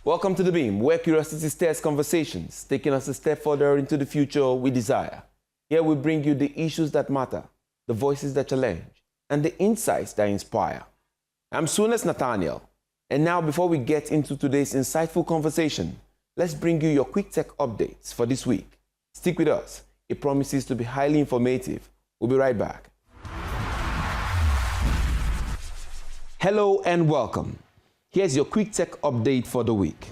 Welcome to The Beam, where curiosity stirs conversations, taking us a step further into the future we desire. Here we bring you the issues that matter, the voices that challenge, and the insights that inspire. I'm Sunas Nathaniel, and now before we get into today's insightful conversation, let's bring you your quick tech updates for this week. Stick with us. It promises to be highly informative. We'll be right back. Hello and welcome. Here's your quick tech update for the week.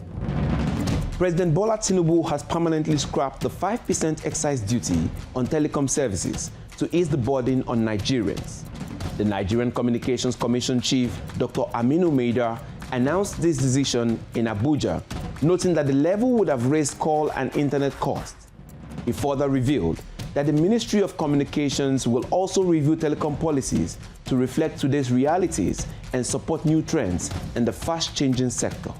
President Bola Tinubu has permanently scrapped the 5% excise duty on telecom services to ease the burden on Nigerians. The Nigerian Communications Commission Chief, Dr. Aminu Maida, announced this decision in Abuja, noting that the level would have raised call and internet costs. He further revealed that the Ministry of Communications will also review telecom policies to reflect today's realities and support new trends in the fast-changing sector.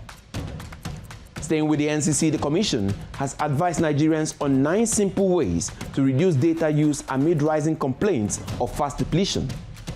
Staying with the NCC, the Commission has advised Nigerians on 9 simple ways to reduce data use amid rising complaints of fast depletion.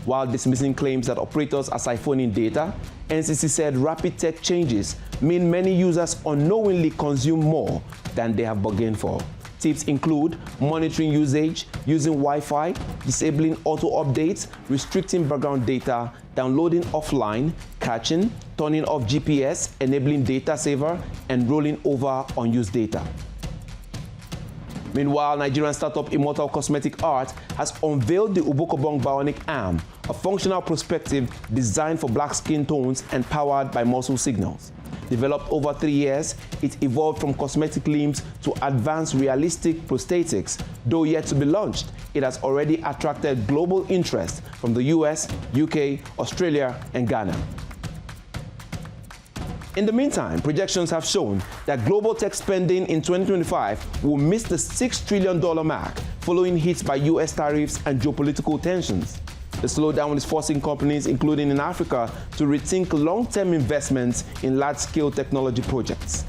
While dismissing claims that operators are siphoning data, NCC said rapid tech changes mean many users unknowingly consume more than they have bargained for. Tips include monitoring usage, using Wi-Fi, disabling auto-updates, restricting background data, downloading offline, caching, turning off GPS, enabling data saver, and rolling over unused data. Meanwhile, Nigerian startup Immortal Cosmetic Art has unveiled the Ubokobong Bionic Arm, a functional perspective designed for black skin tones and powered by muscle signals. Developed over 3 years, it evolved from cosmetic limbs to advanced realistic prosthetics. Though yet to be launched, it has already attracted global interest from the US, UK, Australia, and Ghana. In the meantime, projections have shown that global tech spending in 2025 will miss the $6 trillion mark following hits by US tariffs and geopolitical tensions. The slowdown is forcing companies, including in Africa, to rethink long-term investments in large-scale technology projects.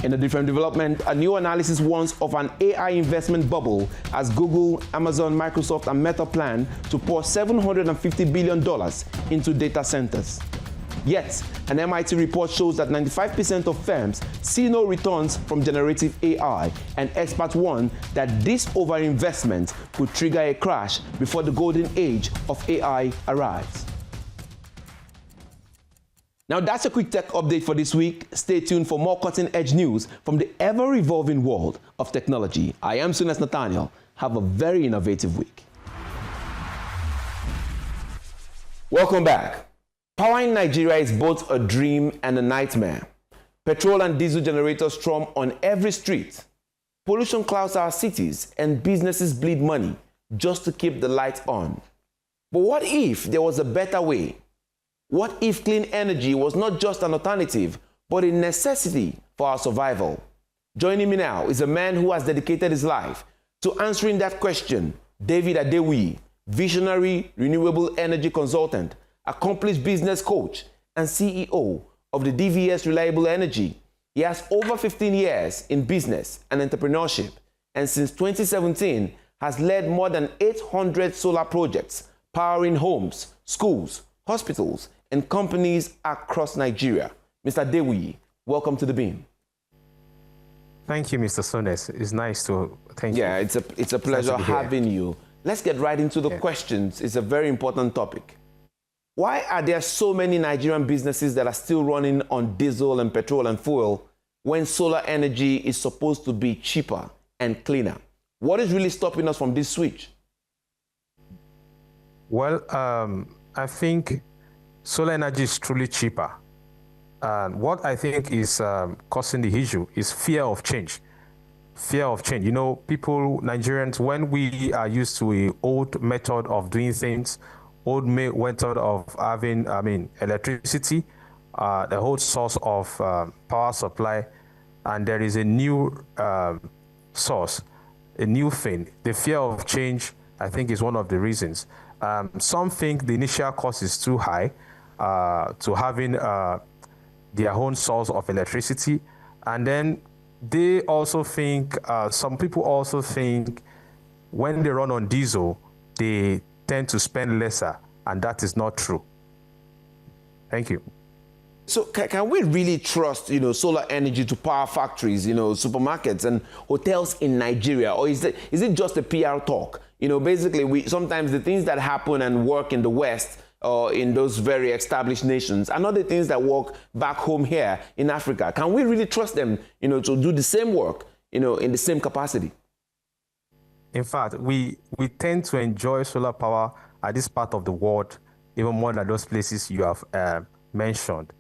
In a different development, a new analysis warns of an AI investment bubble as Google, Amazon, Microsoft, and Meta plan to pour $750 billion into data centers. Yet, an MIT report shows that 95% of firms see no returns from generative AI, and experts warn that this overinvestment could trigger a crash before the golden age of AI arrives. Now that's a quick tech update for this week. Stay tuned for more cutting-edge news from the ever-evolving world of technology. I am Sunas Nathaniel. Have a very innovative week. Welcome back. Powering Nigeria is both a dream and a nightmare. Petrol and diesel generators strum on every street. Pollution clouds our cities and businesses bleed money just to keep the lights on. But what if there was a better way? What if clean energy was not just an alternative, but a necessity for our survival? Joining me now is a man who has dedicated his life to answering that question, David Adewi, visionary renewable energy consultant, accomplished business coach, and CEO of the DVS Reliable Energy. He has over 15 years in business and entrepreneurship, and since 2017 has led more than 800 solar projects powering homes, schools, hospitals, and companies across Nigeria. Mr. Adewi, welcome to The Beam. Thank you, Mr. Sones. It's nice to thank you. Yeah, it's a pleasure having you. Let's get right into the questions. It's a very important topic. Why are there so many Nigerian businesses that are still running on diesel and petrol and fuel when solar energy is supposed to be cheaper and cleaner? What is really stopping us from this switch? Well, I think solar energy is truly cheaper. And what I think is causing the issue is fear of change. Fear of change. You know, people, Nigerians, when we are used to an old method of doing things, old method of having, electricity, the whole source of power supply, and there is a new source, a new thing. The fear of change, I think, is one of the reasons. Some think the initial cost is too high to having their own source of electricity, and then they also think, some people also think when they run on diesel, they tend to spend lesser, and that is not true. Thank you. So can we really trust, solar energy to power factories, supermarkets and hotels in Nigeria? Or is it just a PR talk? Basically, sometimes the things that happen and work in the West or in those very established nations are not the things that work back home here in Africa. Can we really trust them, to do the same work, in the same capacity? In fact, we tend to enjoy solar power at this part of the world even more than those places you have mentioned.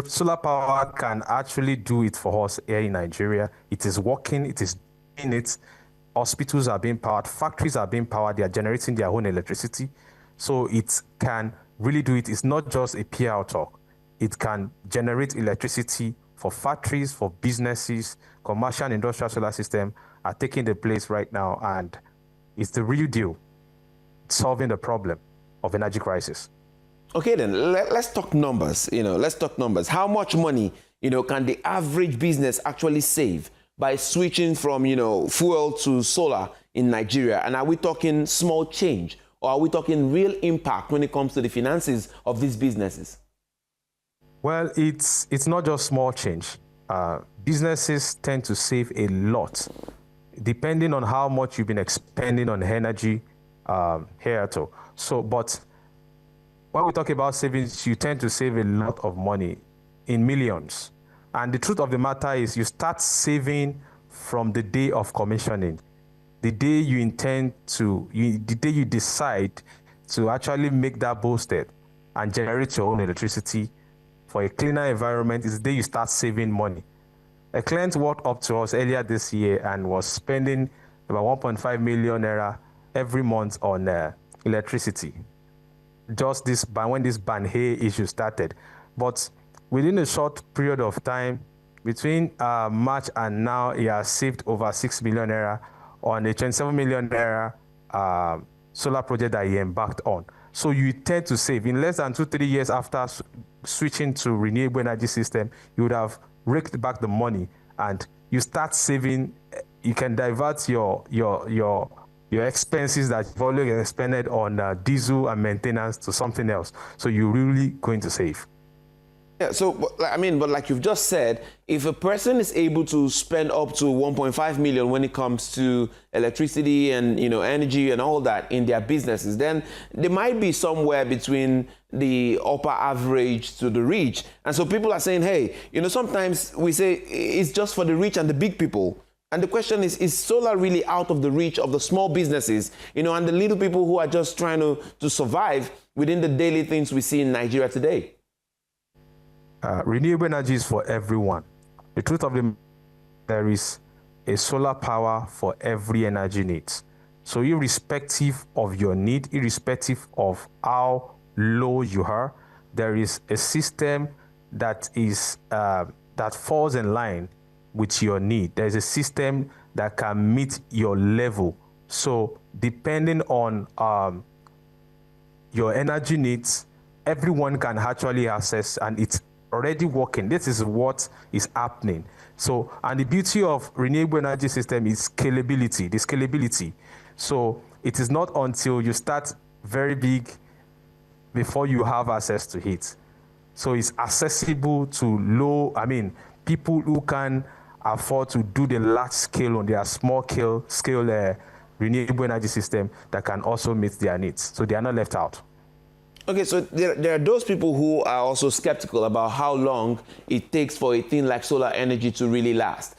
Solar power can actually do it for us here in Nigeria. It is working, it is doing it. Hospitals are being powered, factories are being powered, they are generating their own electricity. So it can really do it. It's not just a PR talk. It can generate electricity for factories, for businesses. Commercial and industrial solar system are taking the place right now, and it's the real deal, solving the problem of energy crisis. Okay, then let's talk numbers. Let's talk numbers. How much money, can the average business actually save by switching from, fuel to solar in Nigeria? And are we talking small change, or are we talking real impact when it comes to the finances of these businesses? Well, it's not just small change. Businesses tend to save a lot, depending on how much you've been expending on energy here too. But when we talk about savings, you tend to save a lot of money in millions. And the truth of the matter is you start saving from the day of commissioning, the day you the day you decide to actually make that bold step and generate your own electricity for a cleaner environment is the day you start saving money. A client walked up to us earlier this year and was spending about 1.5 million naira every month on electricity. Just when this ban here issue started. But within a short period of time, between March and now, he has saved over 6 million naira on a 27 million naira solar project that he embarked on. So you tend to save. In less than 2-3 years after switching to renewable energy system, you would have raked back the money and you start saving. You can divert your expenses that you've already expended on diesel and maintenance to something else. So you're really going to save. Yeah, but like you've just said, if a person is able to spend up to 1.5 million when it comes to electricity and energy and all that in their businesses, then they might be somewhere between the upper average to the rich. And so people are saying, hey, sometimes we say it's just for the rich and the big people. And the question is solar really out of the reach of the small businesses, and the little people who are just trying to survive within the daily things we see in Nigeria today? Renewable energy is for everyone. The truth of the matter, there is a solar power for every energy needs. So irrespective of your need, irrespective of how low you are, there is a system that is that falls in line with your need. There's a system that can meet your level. So depending on your energy needs, everyone can actually access, and it's already working. This is what is happening. So, and the beauty of renewable energy system is scalability, the scalability. So it is not until you start very big before you have access to it. So it's accessible to people who can afford to do the large scale on their small scale renewable energy system that can also meet their needs. So they are not left out. Okay, so there are those people who are also skeptical about how long it takes for a thing like solar energy to really last.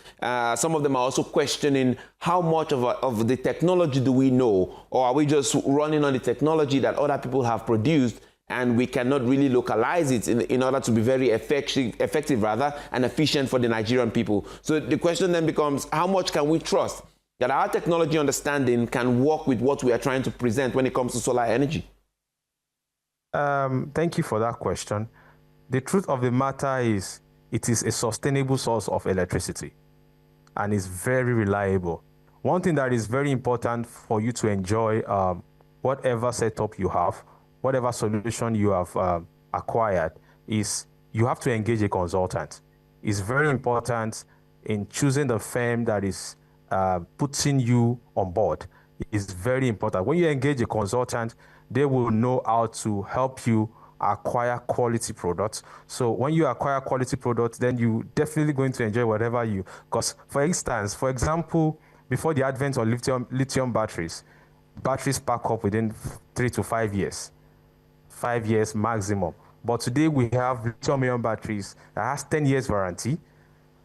Some of them are also questioning how much of the technology do we know, or are we just running on the technology that other people have produced and we cannot really localize it in order to be very effective and efficient for the Nigerian people. So the question then becomes, how much can we trust that our technology understanding can work with what we are trying to present when it comes to solar energy? Thank you for that question. The truth of the matter is it is a sustainable source of electricity and is very reliable. One thing that is very important for you to enjoy whatever setup you have, whatever solution you have acquired, is you have to engage a consultant. It's very important in choosing the firm that is putting you on board. It's very important. When you engage a consultant, they will know how to help you acquire quality products. So when you acquire quality products, then you definitely going to enjoy whatever you, because for example, before the advent of lithium batteries pack up within 3 to 5 years, 5 years maximum. But today we have lithium-ion batteries that has 10 years warranty.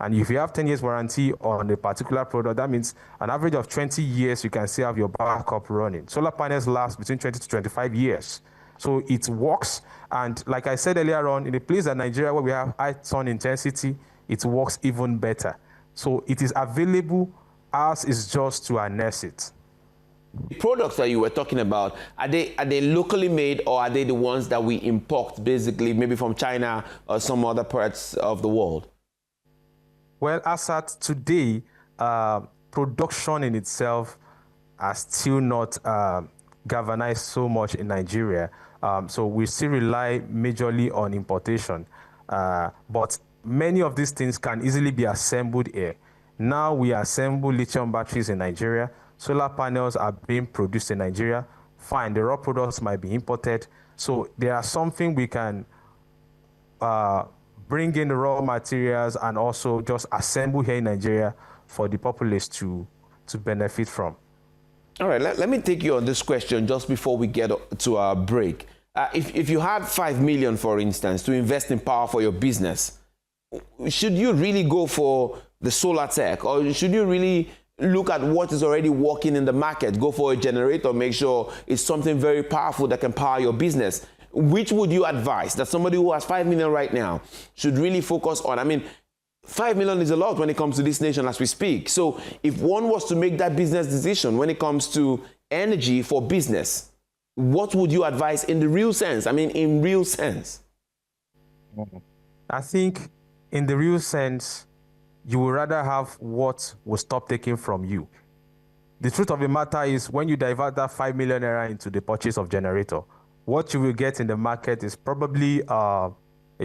And if you have 10 years warranty on a particular product, that means an average of 20 years you can still have your backup running. Solar panels last between 20 to 25 years. So it works. And like I said earlier on, in a place like Nigeria where we have high sun intensity, it works even better. So it is available. Ours is just to harness it. The products that you were talking about, are they locally made, or are they the ones that we import, basically, maybe from China or some other parts of the world? Well, as at today, production in itself are still not galvanized so much in Nigeria. So we still rely majorly on importation. But many of these things can easily be assembled here. Now we assemble lithium batteries in Nigeria. Solar panels are being produced in Nigeria. Fine, the raw products might be imported. So there are something we can bring in the raw materials and also just assemble here in Nigeria for the populace to benefit from. All right, let me take you on this question just before we get to our break. If you had 5 million, for instance, to invest in power for your business, should you really go for the solar tech, or should you really look at what is already working in the market, go for a generator, make sure it's something very powerful that can power your business? Which would you advise that somebody who has 5 million right now should really focus on? I mean, 5 million is a lot when it comes to this nation as we speak. So if one was to make that business decision when it comes to energy for business, what would you advise in the real sense? I mean, in real sense. I think in the real sense, you would rather have what will stop taking from you. The truth of the matter is, when you divert that 5 million naira into the purchase of generator, what you will get in the market is probably a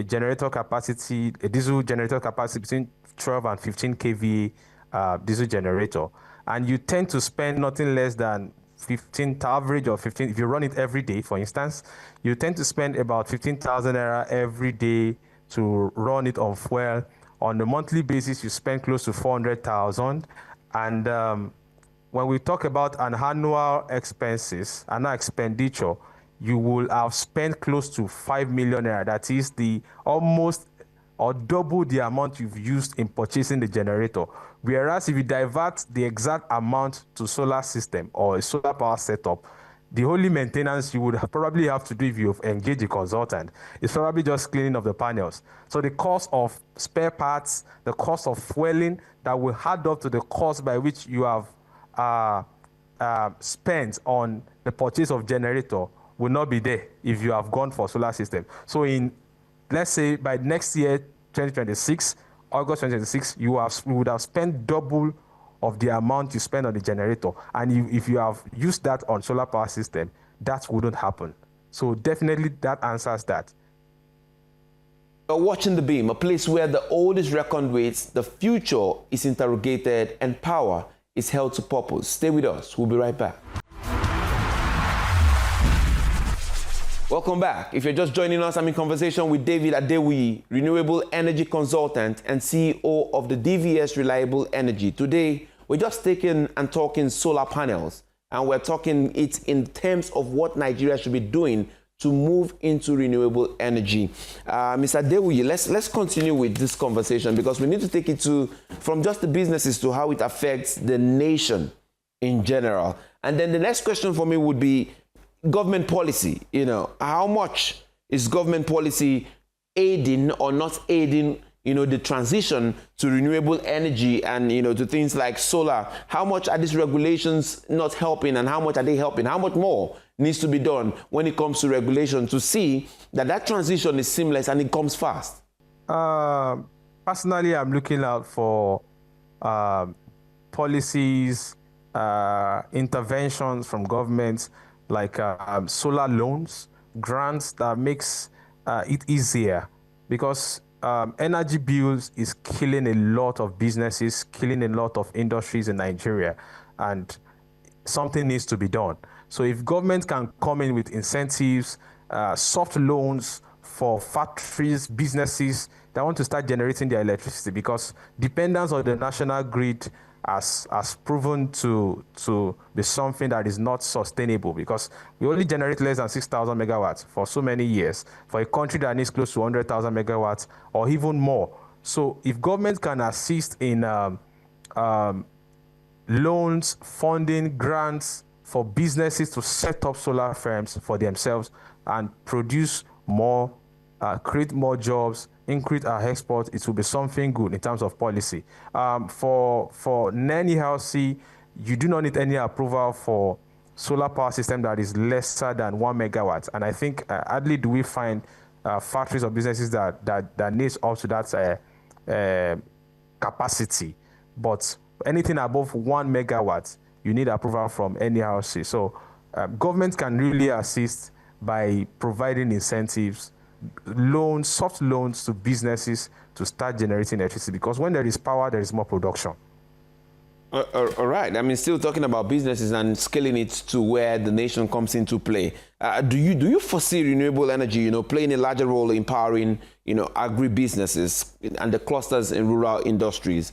generator capacity, a diesel generator capacity between 12 and 15 kVA diesel generator. And you tend to spend nothing less than 15, average of 15, if you run it every day, for instance, you tend to spend about 15,000 naira every day to run it on fuel. On a monthly basis, you spend close to 400,000. And when we talk about an annual expenditure, you will have spent close to 5 million naira. That is the almost or double the amount you've used in purchasing the generator. Whereas if you divert the exact amount to solar system or a solar power setup, the only maintenance you would probably have to do if you've engaged a consultant is probably just cleaning of the panels. So the cost of spare parts, the cost of fueling that will add up to the cost by which you have spent on the purchase of generator will not be there if you have gone for solar system. So let's say by next year, 2026, August 2026, you would have spent double of the amount you spend on the generator. And if you have used that on solar power system, that wouldn't happen. So definitely that answers that. You're watching The Beam, a place where the old is reckoned with, the future is interrogated, and power is held to purpose. Stay with us. We'll be right back. Welcome back. If you're just joining us, I'm in conversation with David Adewi, Renewable Energy Consultant and CEO of the DVS Reliable Energy. Today, we're just taking and talking solar panels, and we're talking it in terms of what Nigeria should be doing to move into renewable energy. Mr. Adewi, let's continue with this conversation, because we need to take it from just the businesses to how it affects the nation in general. And then the next question for me would be, government policy. How much is government policy aiding or not aiding, the transition to renewable energy and, to things like solar? How much are these regulations not helping, and how much are they helping? How much more needs to be done when it comes to regulation to see that transition is seamless and it comes fast? Personally, I'm looking out for policies, interventions from governments, like solar loans, grants that makes it easier, because energy bills is killing a lot of businesses, killing a lot of industries in Nigeria, and something needs to be done. So if government can come in with incentives, soft loans for factories, businesses that want to start generating their electricity, because dependence on the national grid has proven to be something that is not sustainable, because we only generate less than 6,000 megawatts for so many years for a country that needs close to 100,000 megawatts or even more. So if government can assist in loans, funding, grants for businesses to set up solar farms for themselves and produce more, create more jobs, increase our exports, it will be something good in terms of policy. For Nanny Housey, you do not need any approval for solar power system that is lesser than 1 megawatt. And I think hardly do we find factories or businesses that needs up to that capacity. But anything above 1 megawatt, you need approval from any house. So government can really assist by providing incentives, loans, soft loans to businesses to start generating electricity, because when there is power, there is more production. All right. I mean, still talking about businesses and scaling it to where the nation comes into play. Do you foresee renewable energy, playing a larger role in empowering, agri-businesses and the clusters in rural industries?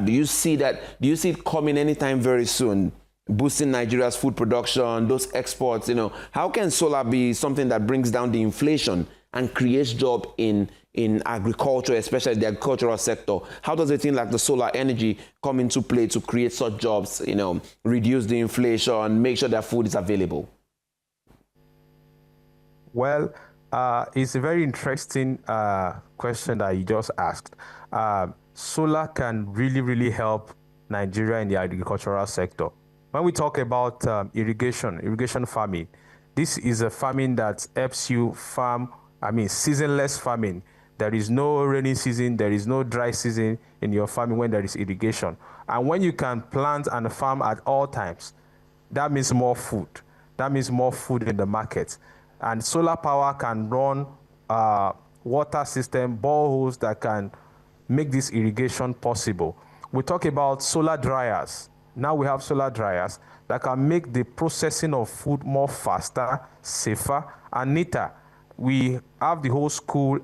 Do you see that? Do you see it coming anytime very soon, boosting Nigeria's food production, those exports? How can solar be something that brings down the inflation and creates jobs in agriculture, especially the agricultural sector? How does a thing like the solar energy come into play to create such jobs, reduce the inflation, make sure that food is available? Well, it's a very interesting question that you just asked. Solar can really, really help Nigeria in the agricultural sector. When we talk about irrigation farming, this is a farming that helps you farm, seasonless farming. There is no rainy season, there is no dry season in your farming when there is irrigation. And when you can plant and farm at all times, that means more food. That means more food in the market. And solar power can run water system, boreholes that can make this irrigation possible. We talk about solar dryers. Now we have solar dryers that can make the processing of food more faster, safer, and neater. We have the whole school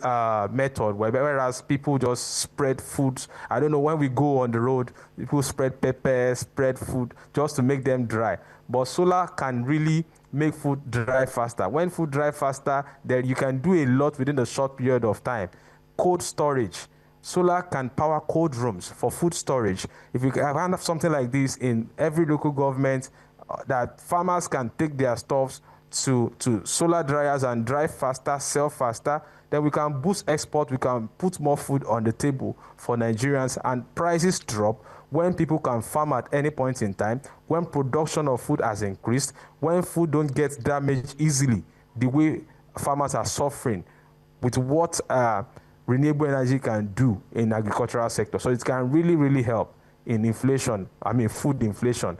method, whereas people just spread foods. I don't know, when we go on the road, people spread pepper, spread food just to make them dry. But solar can really make food dry faster. When food dry faster, then you can do a lot within a short period of time. Cold storage. Solar can power cold rooms for food storage. If you can have something like this in every local government, that farmers can take their stuffs to solar dryers and dry faster, sell faster, then we can boost export, we can put more food on the table for Nigerians, and prices drop when people can farm at any point in time, when production of food has increased, when food don't get damaged easily, the way farmers are suffering with what renewable energy can do in agricultural sector. So it can really, really help in inflation, food inflation.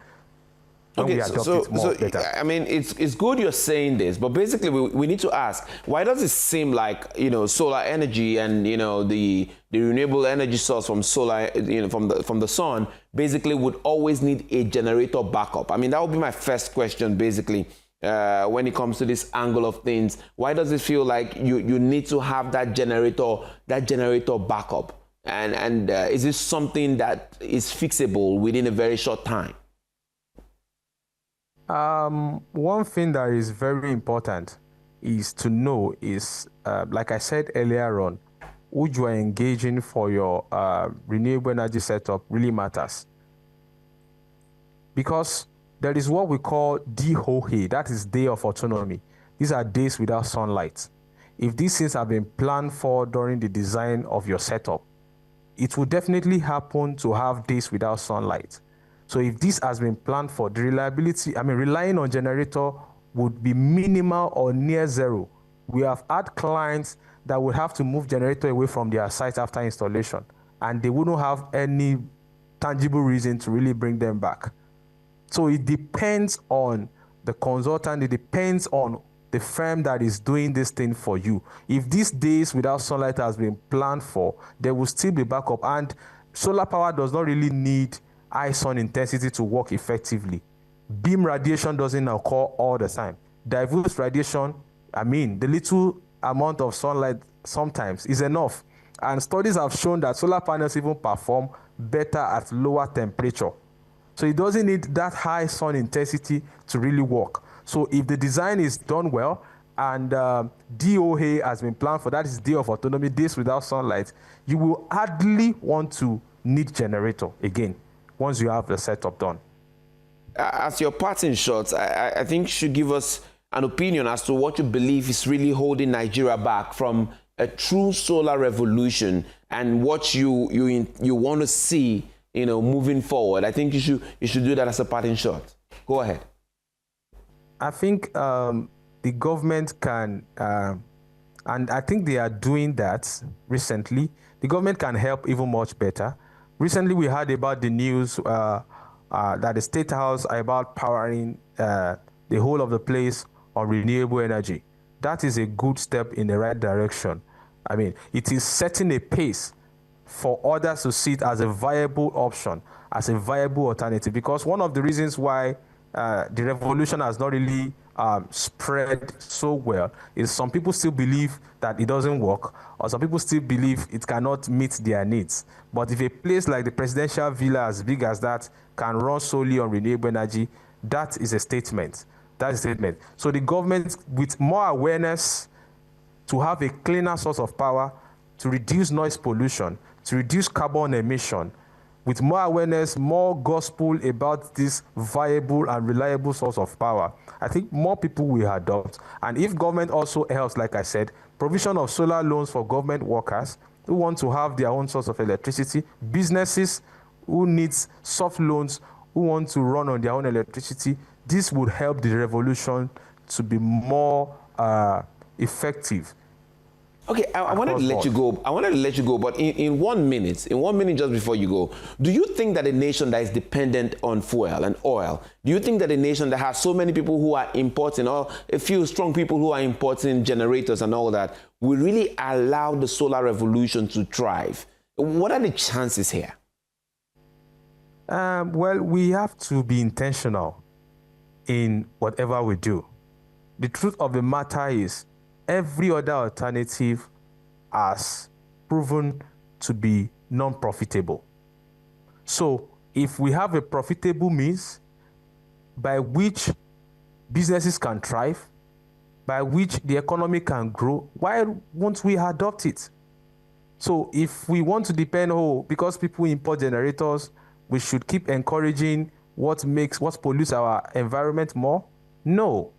Okay, it's good you're saying this, but basically we need to ask, why does it seem like, solar energy and, the renewable energy source from solar, from the sun, basically would always need a generator backup? That would be my first question, basically, when it comes to this angle of things. Why does it feel like you need to have that generator backup? And is this something that is fixable within a very short time? One thing that is very important is to know is, like I said earlier on, who you are engaging for your renewable energy setup really matters. Because there is what we call DOA, that is day of autonomy. These are days without sunlight. If these things have been planned for during the design of your setup, it will definitely happen to have days without sunlight. So if this has been planned for, the reliability, relying on generator would be minimal or near zero. We have had clients that would have to move generator away from their site after installation, and they wouldn't have any tangible reason to really bring them back. So it depends on the consultant, it depends on the firm that is doing this thing for you. If these days without sunlight has been planned for, there will still be backup. And solar power does not really need high sun intensity to work effectively. Beam radiation doesn't occur all the time. Diffuse radiation I mean, the little amount of sunlight sometimes is enough. And studies have shown that solar panels even perform better at lower temperature. So it doesn't need that high sun intensity to really work. So if the design is done well and DOA has been planned for, that is Day of Autonomy, days without sunlight, you will hardly want to need generator again once you have the setup done. As your parting shots, I think you should give us an opinion as to what you believe is really holding Nigeria back from a true solar revolution and what you want to see, moving forward. I think you should do that as a parting shot. Go ahead. I think the government can, and I think they are doing that recently. The government can help even much better. Recently, we heard about the news that the State House are about powering the whole of the place on renewable energy. That is a good step in the right direction. I mean, it is setting a pace for others to see it as a viable option, as a viable alternative. Because one of the reasons why the revolution has not really spread so well is some people still believe that it doesn't work, or some people still believe it cannot meet their needs. But if a place like the presidential villa as big as that can run solely on renewable energy, that is a statement. That's a statement. So the government, with more awareness to have a cleaner source of power, to reduce noise pollution, to reduce carbon emission, with more awareness, more gospel about this viable and reliable source of power, I think more people will adopt. And if government also helps, like I said, provision of solar loans for government workers who want to have their own source of electricity, businesses who need soft loans, who want to run on their own electricity, this would help the revolution to be more effective. Okay, I wanted to let you go. I wanted to let you go, but in 1 minute, just before you go, do you think that a nation that is dependent on fuel and oil, do you think that a nation that has so many people who are importing, or a few strong people who are importing generators and all that, will really allow the solar revolution to thrive? What are the chances here? Well, we have to be intentional in whatever we do. The truth of the matter is, every other alternative has proven to be non-profitable. So if we have a profitable means by which businesses can thrive, by which the economy can grow, why won't we adopt it? So if we want to depend, because people import generators, we should keep encouraging what pollutes our environment more? No,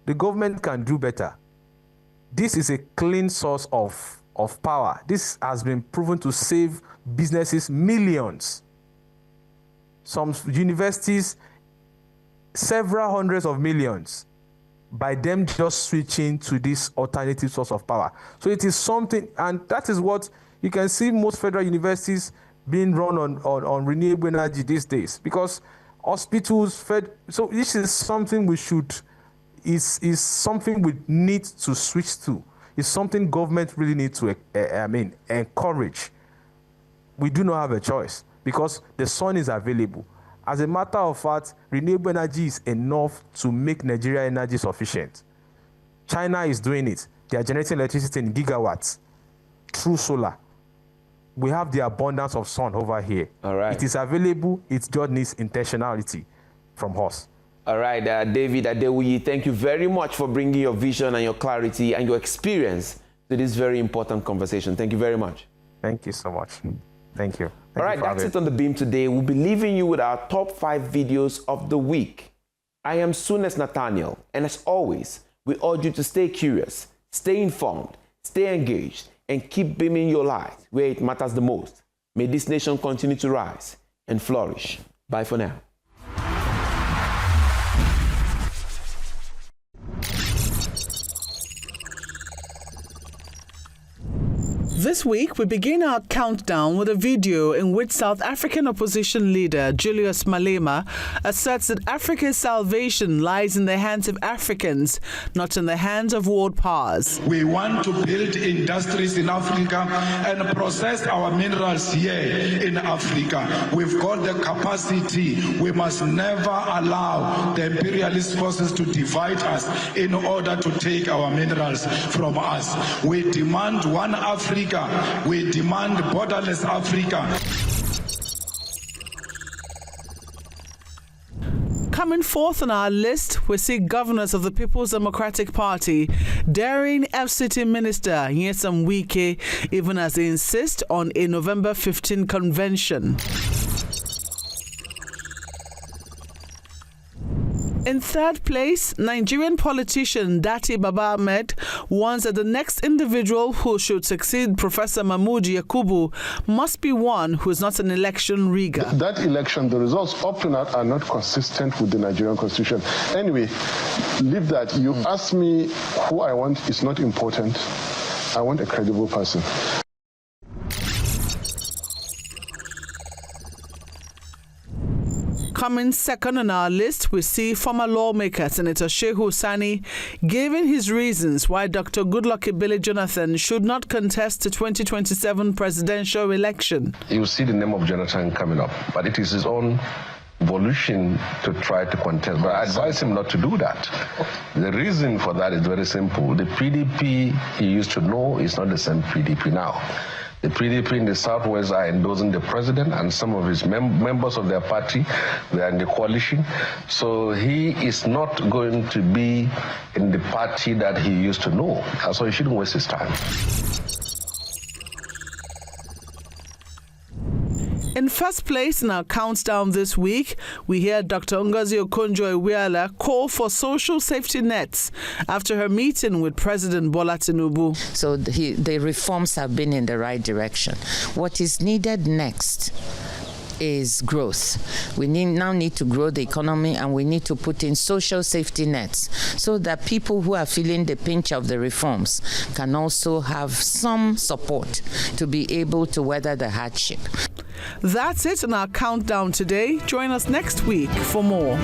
the government can do better. This is a clean source of power. This has been proven to save businesses millions. Some universities, several hundreds of millions, by them just switching to this alternative source of power. So it is something, and that is what you can see most federal universities being run on renewable energy these days, because hospitals, so this is something we should, is something we need to switch to. It's something government really needs to, encourage. We do not have a choice because the sun is available. As a matter of fact, renewable energy is enough to make Nigeria energy sufficient. China is doing it. They are generating electricity in gigawatts through solar. We have the abundance of sun over here. All right. It is available. It just needs intentionality from us. All right, David Adewuyi, thank you very much for bringing your vision and your clarity and your experience to this very important conversation. Thank you very much. Thank you so much. Thank you. All right, that's it on The Beam today. We'll be leaving you with our top 5 videos of the week. I am Sunes Nathaniel, and as always, we urge you to stay curious, stay informed, stay engaged, and keep beaming your light where it matters the most. May this nation continue to rise and flourish. Bye for now. This week, we begin our countdown with a video in which South African opposition leader Julius Malema asserts that Africa's salvation lies in the hands of Africans, not in the hands of world powers. We want to build industries in Africa and process our minerals here in Africa. We've got the capacity. We must never allow the imperialist forces to divide us in order to take our minerals from us. We demand one Africa. We demand borderless Africa. Coming forth on our list, we see governors of the People's Democratic Party daring FCT Minister Nyesom Wike, even as they insist on a November 15 convention. In third place, Nigerian politician Dati Baba Ahmed warns that the next individual who should succeed Professor Mahmoud Yakubu must be one who is not an election rigger. That election, the results up to now are not consistent with the Nigerian constitution. Anyway, leave that. You ask me who I want is not important. I want a credible person. Coming second on our list, we see former lawmaker Senator Shehu Sani giving his reasons why Dr. Goodluck Ebele Jonathan should not contest the 2027 presidential election. You see the name of Jonathan coming up, but it is his own volition to try to contest. But I advise him not to do that. The reason for that is very simple. The PDP he used to know is not the same PDP now. The PDP in the Southwest are endorsing the president and some of his members of their party. They are in the coalition. So he is not going to be in the party that he used to know. So he shouldn't waste his time. In first place in our countdown this week, we hear Dr. Ngozi Okonjo-Iweala call for social safety nets after her meeting with President Bola Tinubu. So the reforms have been in the right direction. What is needed next is growth. We now need to grow the economy, and we need to put in social safety nets so that people who are feeling the pinch of the reforms can also have some support to be able to weather the hardship. That's it in our countdown today. Join us next week for more.